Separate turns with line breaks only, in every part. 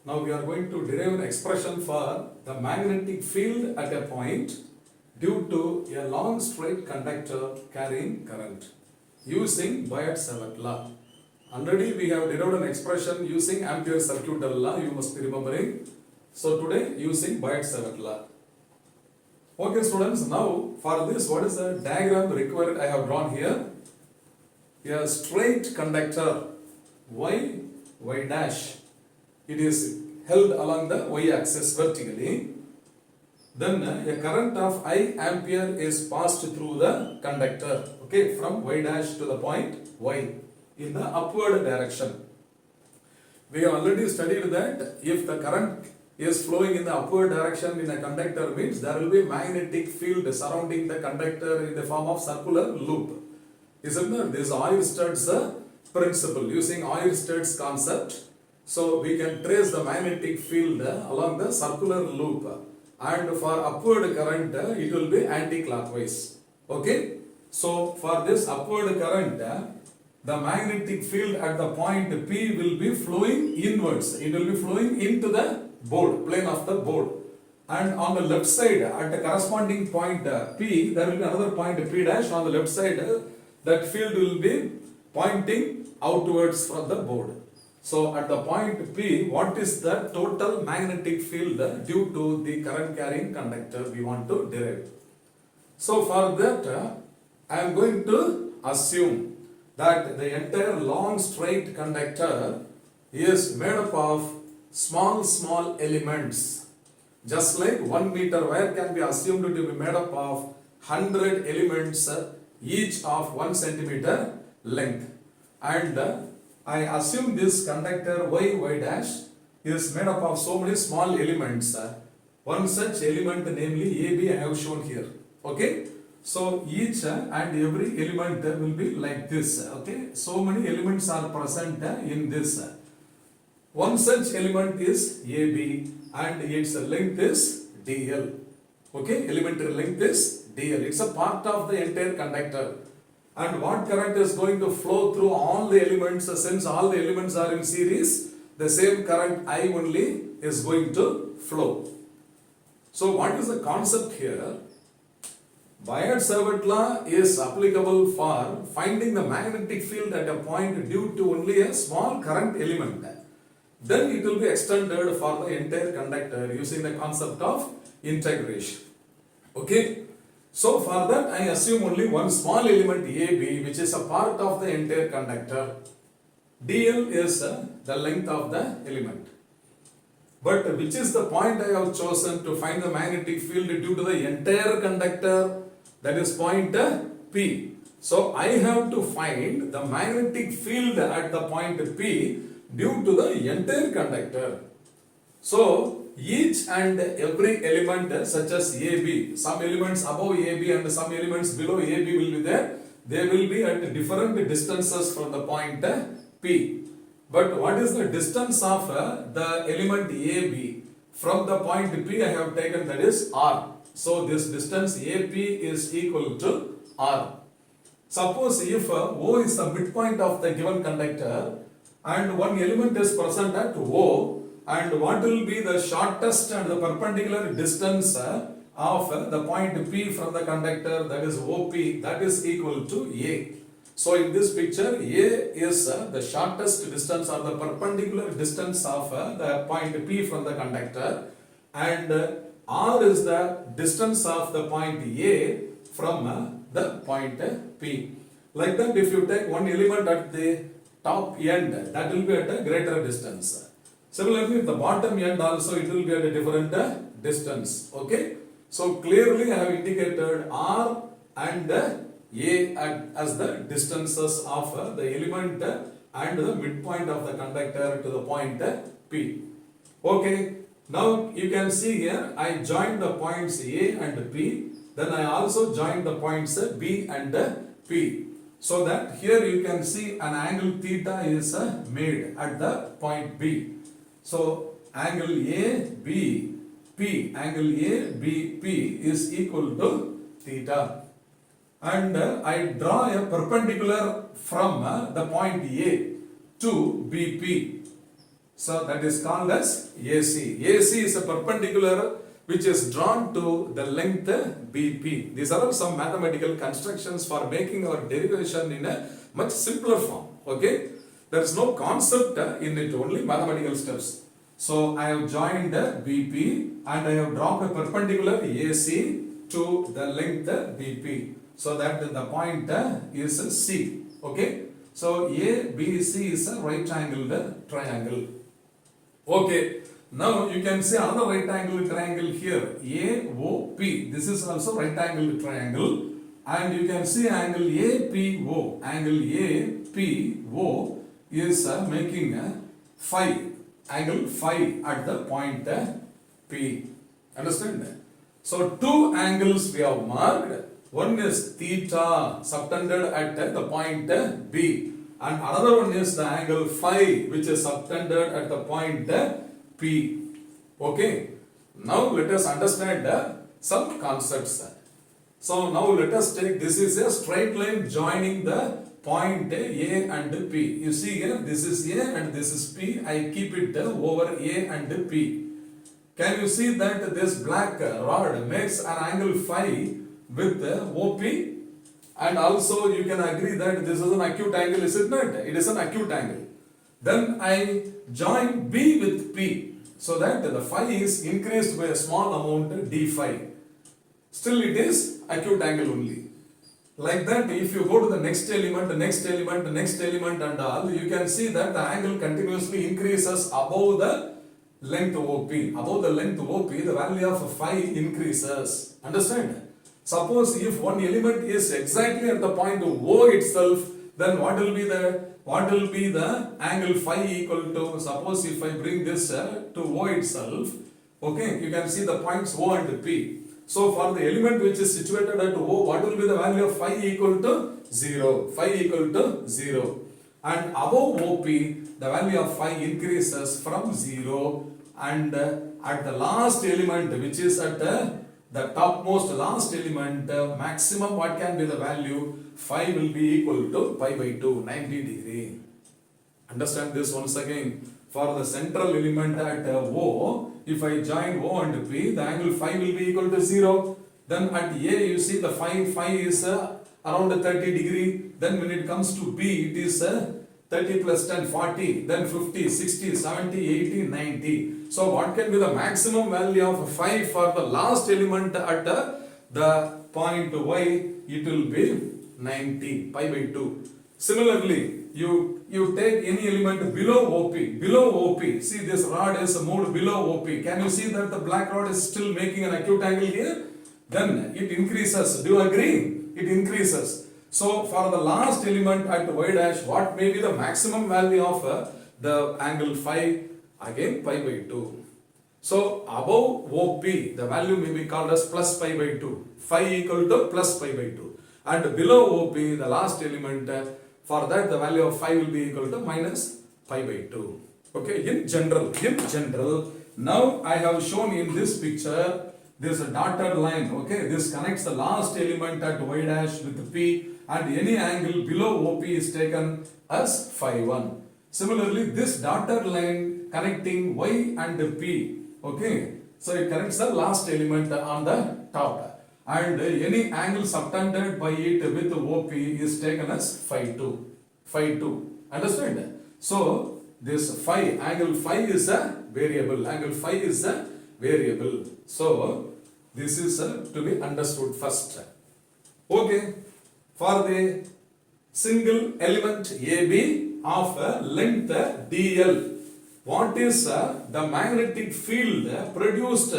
Now we are going to derive an expression for the magnetic field at a point due to a long straight conductor carrying current using Biot Savart Law. Already we have derived an expression using Ampere circuital law, you must be remembering. So today using Biot Savart Law. Okay students, now for this what is the diagram required I have drawn here? A straight conductor Y dash. It is held along the y axis vertically. Then a current of I ampere is passed through the conductor, okay, from y dash to the point y in the upward direction. We have already studied that if the current is flowing in the upward direction in a conductor means there will be magnetic field surrounding the conductor in the form of circular loop. Isn't there? This Oersted's principle, using Oersted's concept. So we can trace the magnetic field along the circular loop, and for upward current it will be anti-clockwise. Okay. So for this upward current, the magnetic field at the point P will be flowing inwards. It will be flowing into the board, plane of the board. And on the left side, at the corresponding point P, there will be another point P dash. On the left side, that field will be pointing outwards from the board. So at the point P, what is the total magnetic field due to the current carrying conductor we want to derive? So for that, I am going to assume that the entire long straight conductor is made up of small elements. Just like 1 meter wire can be assumed to be made up of 100 elements, each of 1 centimeter length. And I assume this conductor Y dash is made up of so many small elements. One such element, namely AB, I have shown here. Okay. So each and every element will be like this. Okay. So many elements are present in this. One such element is AB and its length is DL. Okay. Elementary length is DL. It's a part of the entire conductor. And what current is going to flow through all the elements, since all the elements are in series, the same current I only is going to flow. So what is the concept here? Biot Savart law is applicable for finding the magnetic field at a point due to only a small current element. Then it will be extended for the entire conductor using the concept of integration. Okay. So for that I assume only one small element AB, which is a part of the entire conductor. DL is the length of the element. But which is the point I have chosen to find the magnetic field due to the entire conductor? That is point P. So I have to find the magnetic field at the point P due to the entire conductor. So each and every element such as AB, some elements above AB and some elements below AB will be there. They will be at different distances from the point P. But what is the distance of the element AB from the point P I have taken, that is R. So this distance AP is equal to R. Suppose if O is the midpoint of the given conductor and one element is present at O, and what will be the shortest and the perpendicular distance of the point P from the conductor, that is OP, that is equal to A. So in this picture, A is the shortest distance or the perpendicular distance of the point P from the conductor, and R is the distance of the point A from the point P. Like that, if you take one element at the top end, that will be at a greater distance. Similarly, at the bottom end also it will be at a different distance. Okay. So clearly I have indicated R and A as the distances of the element and the midpoint of the conductor to the point P. Okay. Now you can see here I joined the points A and P. Then I also joined the points B and P. So that here you can see an angle theta is made at the point B. So angle ABP, angle ABP is equal to theta. And I draw a perpendicular from the point A to BP. So that is called as AC. AC is a perpendicular which is drawn to the length BP. These are all some mathematical constructions for making our derivation in a much simpler form. Okay, there is no concept in it, only mathematical steps. So I have joined BP and I have dropped a perpendicular AC to the length BP. So that the point is C. Okay, so ABC is a right angled triangle. Okay, now you can see another right angled triangle here, AOP. This is also right angled triangle, and you can see angle APO. Angle APO is making a phi, angle phi at the point P. Understand? So two angles we have marked. One is theta subtended at the point B, and another one is the angle phi which is subtended at the point P. Okay. Now let us understand some concepts. So now let us take, this is a straight line joining the point A and P. You see here, this is A and this is P. I keep it over A and P. Can you see that this black rod makes an angle phi with OP? And also you can agree that this is an acute angle, is it not? It is an acute angle. Then I join B with P, so that the phi is increased by a small amount d phi. Still it is acute angle only. Like that, if you go to the next element and all, you can see that the angle continuously increases above the length OP. Above the length OP, the value of phi increases. Understand? Suppose if one element is exactly at the point O itself, then what will be the angle phi equal to? Suppose if I bring this to O itself, okay, you can see the points O and P. So for the element which is situated at O, what will be the value of phi equal to 0? Phi equal to 0. And above OP, the value of phi increases from 0, and at the last element, which is at the topmost last element, maximum what can be the value? Phi will be equal to pi by 2, 90 degree. Understand this once again. For the central element at O, if I join O and P, the angle phi will be equal to 0. Then at A, you see the phi is around 30 degree. Then when it comes to B, it is 30 plus 10, 40. Then 50, 60, 70, 80, 90. So what can be the maximum value of phi for the last element at the point Y? It will be 90, pi by 2. Similarly, you take any element below OP, see this rod is moved below OP. Can you see that the black rod is still making an acute angle here? Then it increases. Do you agree? It increases. So for the last element at Y dash, what may be the maximum value of the angle phi? Again pi by 2. So above OP, the value may be called as plus pi by 2. Phi equal to plus pi by 2. And below OP, the last element, for that the value of phi will be equal to minus pi by 2. Okay, in general, now I have shown in this picture this dotted line. Okay, this connects the last element at Y dash with P, and any angle below OP is taken as phi 1. Similarly, this dotted line connecting Y and P, okay, so it connects the last element on the top, and any angle subtended by it with OP is taken as phi 2. Understand? So this phi, angle phi is a variable. So this is to be understood first. Okay, for the single element AB of length dl, what is the magnetic field produced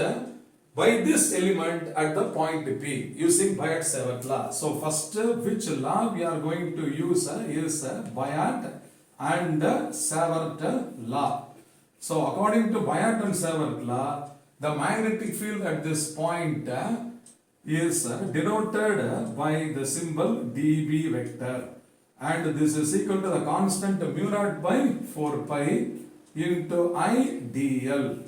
by this element at the point P using Biot Savart law? So first, which law we are going to use is Biot and Savart law. So according to Biot and Savart law, the magnetic field at this point is denoted by the symbol dB vector, and this is equal to the constant mu naught by 4 pi into I dl.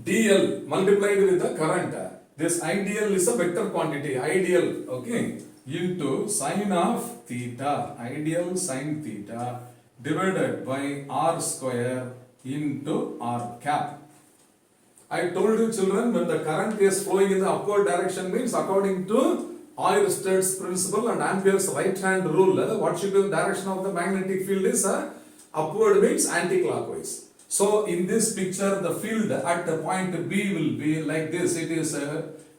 dl multiplied with the current. This ideal is a vector quantity, ideal, okay, into sine of theta, ideal sine theta, divided by r square into r cap. I told you children, when the current is flowing in the upward direction means according to Oersted principle and Ampere's right hand rule, what should be the direction of the magnetic field is upward means anti-clockwise. So in this picture the field at the point B will be like this. It is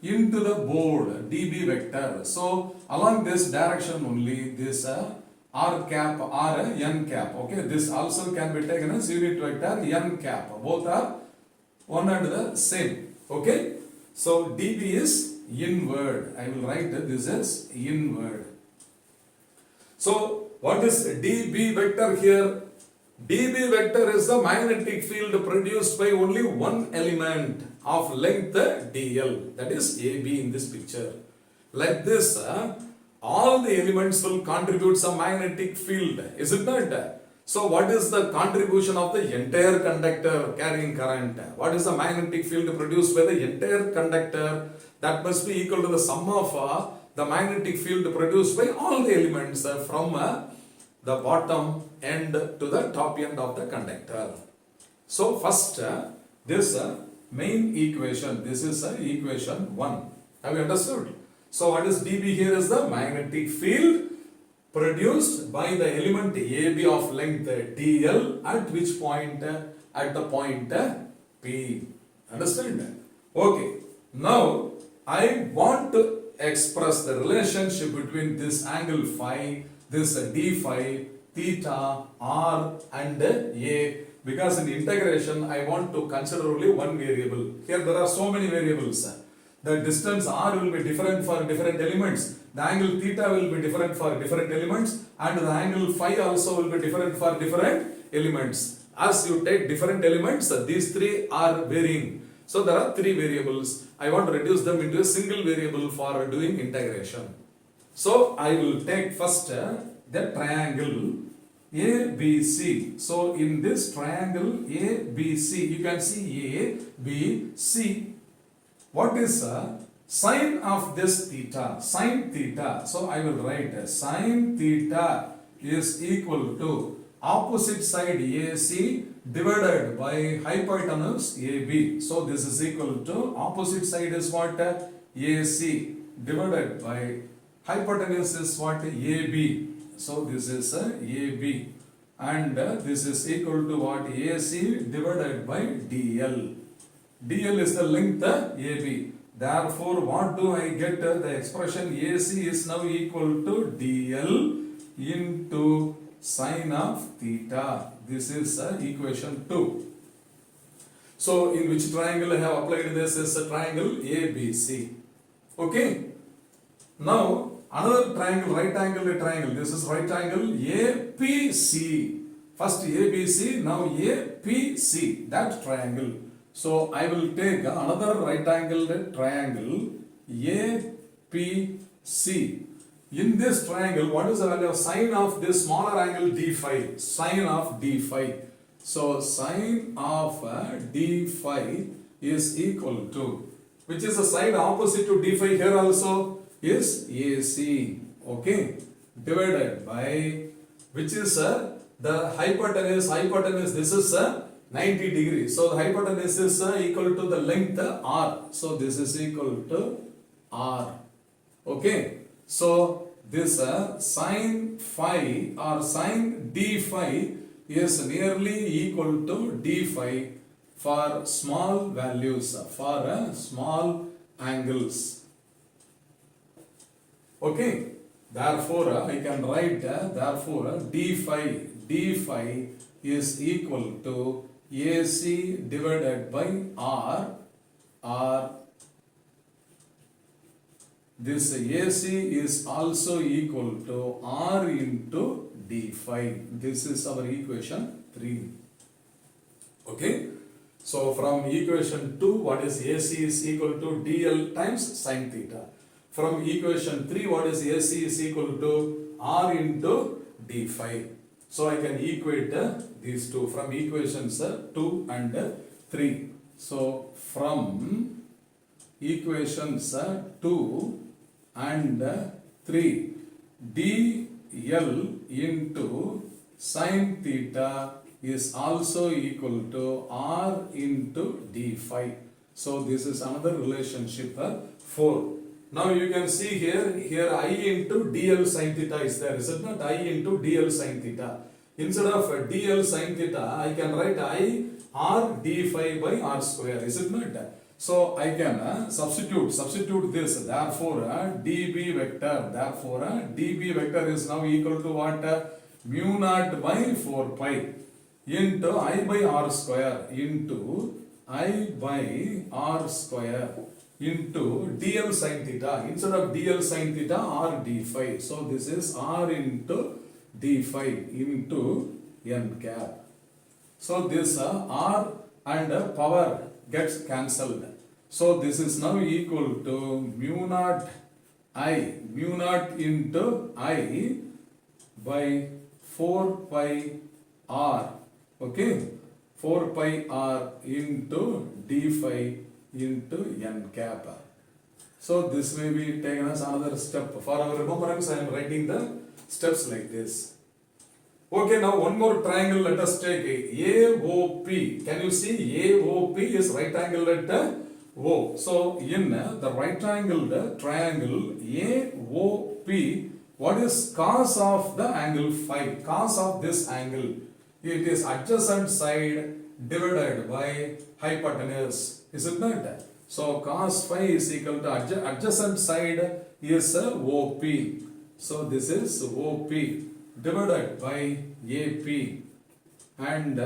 into the board dB vector. So along this direction only this r cap or n cap. Okay, this also can be taken as unit vector n cap. Both are one and the same. Okay, so dB is inward. I will write this as inward. So what is dB vector here? dB vector is the magnetic field produced by only one element of length dl, that is AB in this picture. Like this, all the elements will contribute some magnetic field, is it not? So what is the contribution of the entire conductor carrying current? What is the magnetic field produced by the entire conductor? That must be equal to the sum of the magnetic field produced by all the elements from the bottom end to the top end of the conductor. So first this main equation, this is equation 1. Have you understood? So what is dB here is the magnetic field produced by the element AB of length dl at which point? At the point P. Understand? Okay. Now I want to express the relationship between this angle phi, this d phi, theta, r and a, because in integration I want to consider only one variable. Here there are so many variables. The distance r will be different for different elements. The angle theta will be different for different elements, and the angle phi also will be different for different elements. As you take different elements, these three are varying. So there are three variables. I want to reduce them into a single variable for doing integration. So I will take first the triangle ABC. So in this triangle ABC, you can see A, B, C. What is sine of this theta? Sine theta. So I will write sine theta is equal to opposite side AC divided by hypotenuse AB. So this is equal to opposite side is what? AC divided by hypotenuse is what? AB. So this is AB, and this is equal to what? AC divided by DL. DL is the length AB. Therefore, what do I get? The expression AC is now equal to DL into sine of theta. This is equation 2. So, in which triangle I have applied this is a triangle ABC. Okay. Now, another triangle, right angle triangle. This is right angle APC. First ABC, now APC. That triangle. So I will take another right angled triangle APC. In this triangle, what is the value of sine of this smaller angle d phi? Sine of d phi. So sine of d phi is equal to, which is the side opposite to d phi here also is AC. Okay, divided by, which is the hypotenuse. Hypotenuse, this is 90 degrees. So the hypotenuse is equal to the length r. So this is equal to r. Okay. So this sine phi or sine d phi is nearly equal to d phi for small values, for small angles. Okay. Therefore I can write therefore d phi is equal to AC divided by R, or this AC is also equal to R into d phi. This is our equation 3. Okay. So from equation 2, what is AC is equal to DL times sine theta. From equation 3, what is AC is equal to R into d phi. So I can equate these two from equations 2 and 3. So from equations 2 and 3, dl into Sin theta is also equal to r into d phi. So this is another relationship 4. Now you can see here I into dl sin theta is there, is it not? I into dl sin theta. Instead of dl sin theta, I can write I r d phi by r square, is it not? So I can substitute this. Therefore db vector is now equal to what? Mu naught by 4 pi into I by r square into I by r square into dl sin theta. Instead of dl sin theta, r d phi. So this is r into d phi into n cap. So this r and power gets cancelled. So this is now equal to mu naught into I by 4 pi r. Okay, 4 pi r into d phi into n cap. So this may be taken as another step. For our remembrance, I am writing the steps like this. Okay, now one more triangle let us take AOP. Can you see AOP is right angle at O. So in the right angled triangle AOP, what is cos of the angle phi? Cos of this angle. It is adjacent side divided by hypotenuse. Is it not? So cos phi is equal to adjacent side is OP. So this is OP divided by AP, and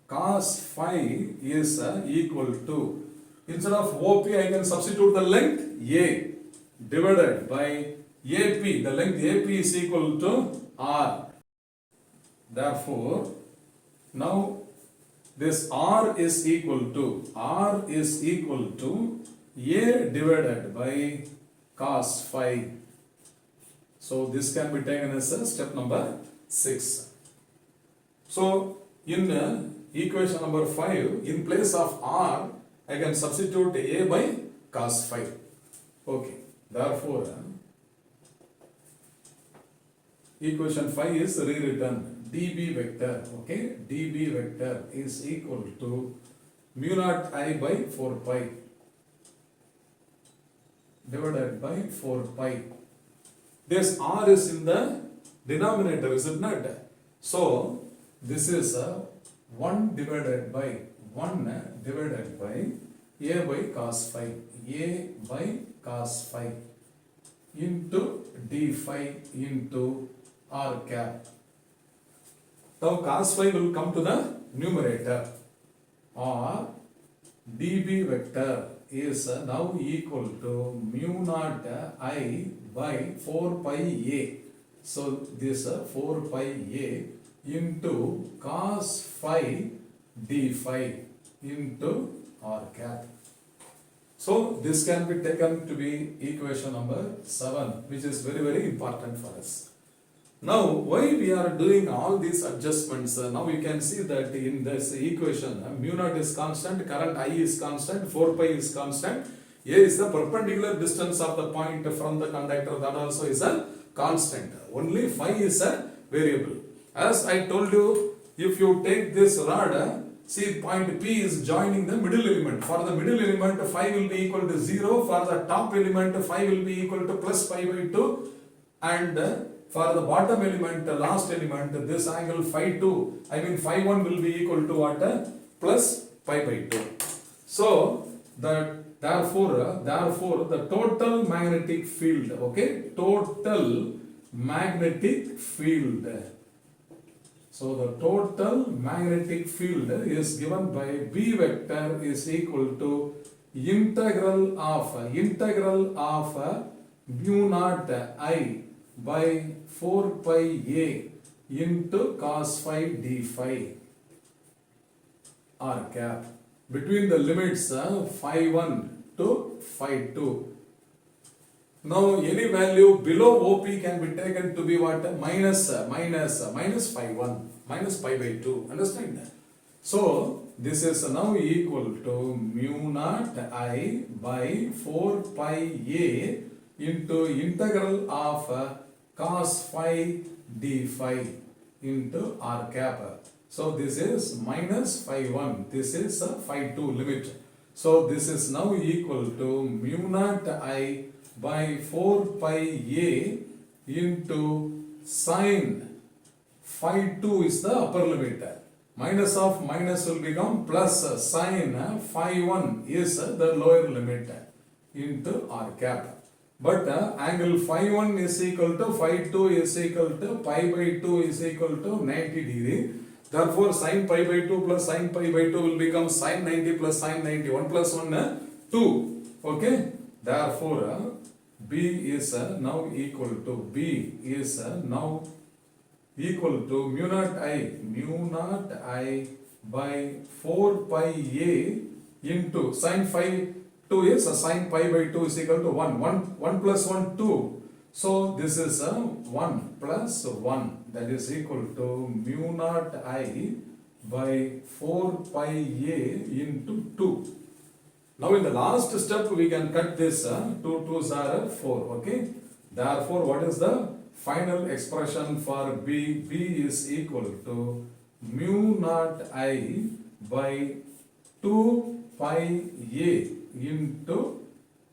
cos phi is equal to, instead of OP I can substitute the length A divided by AP. The length AP is equal to R. Therefore now this R is equal to A divided by cos phi. So this can be taken as step number 6. So in equation number 5, in place of R, I can substitute A by cos phi. Okay. Therefore equation 5 is rewritten. dB vector, okay, dB vector is equal to mu naught I by 4 pi divided by 4 pi. This r is in the denominator, is it not? So this is 1 divided by A by cos phi, A by cos phi into d phi into r cap. Now cos phi will come to the numerator, or dB vector is now equal to mu naught I by 4 pi A. So this 4 pi A into cos phi d phi into r cap. So this can be taken to be equation number 7, which is very, very important for us. Now, why we are doing all these adjustments? Now you can see that in this equation, mu naught is constant, current I is constant, 4 pi is constant, A is the perpendicular distance of the point from the conductor, that also is a constant. Only phi is a variable. As I told you, if you take this rod, see point P is joining the middle element. For the middle element, phi will be equal to 0. For the top element, phi will be equal to plus pi by 2. And for the bottom element, last element, this angle phi 2, I mean phi 1 will be equal to what? Plus pi by 2. So, therefore, the total magnetic field, okay, total magnetic field. So, the total magnetic field is given by B vector is equal to integral of mu naught I by 4 pi A into cos phi d phi r cap between the limits phi 1 to phi 2. Now any value below OP can be taken to be what? Minus phi 1, minus pi by 2. Understand that? So this is now equal to mu naught I by 4 pi A into integral of cos phi d phi into r cap. So this is minus phi 1. This is phi 2 limit. So this is now equal to mu naught I by 4 pi a into sine phi 2 is the upper limit. Minus of minus will become plus sine phi 1 is the lower limit into r cap. But angle phi 1 is equal to phi 2 is equal to pi by 2 is equal to 90 degree. Therefore, sin pi by 2 plus sin pi by 2 will become sin 90 plus sin 90. 1 plus 1, 2. Okay? Therefore, B is now equal to mu naught I by 4 pi a into sin phi 2 is sin pi by 2 is equal to 1. 1 plus 1, 2. So this is 1 plus 1, that is equal to mu naught I by 4 pi a into 2. Now in the last step we can cut this 2 2s are 4. Okay. Therefore, what is the final expression for B? B is equal to mu naught I by 2 pi a into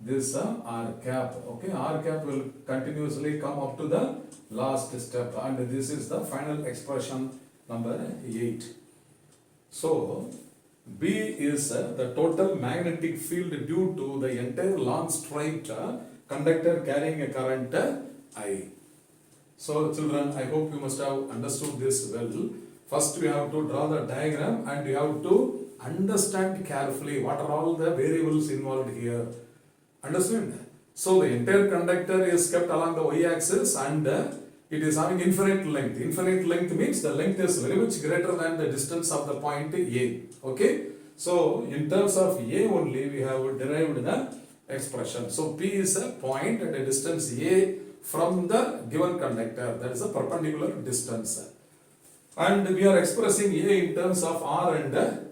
this r cap. Okay, r cap will continuously come up to the last step, and this is the final expression number 8. So B is the total magnetic field due to the entire long straight conductor carrying a current I. So children, I hope you must have understood this well. First we have to draw the diagram and you have to understand carefully what are all the variables involved here. Understand? So the entire conductor is kept along the y-axis and it is having infinite length. Infinite length means the length is very much greater than the distance of the point A. Okay? So in terms of A only we have derived the expression. So P is a point at a distance A from the given conductor. That is a perpendicular distance. And we are expressing A in terms of R and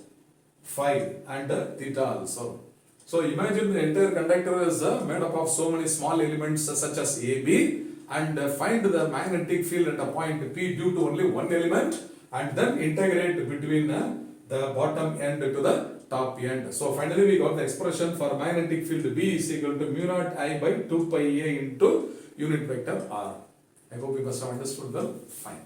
phi and theta also. So imagine the entire conductor is made up of so many small elements such as AB, and find the magnetic field at a point P due to only one element, and then integrate between the bottom end to the top end. So finally we got the expression for magnetic field B is equal to mu naught I by 2 pi a into unit vector R. I hope you must have understood well. Fine.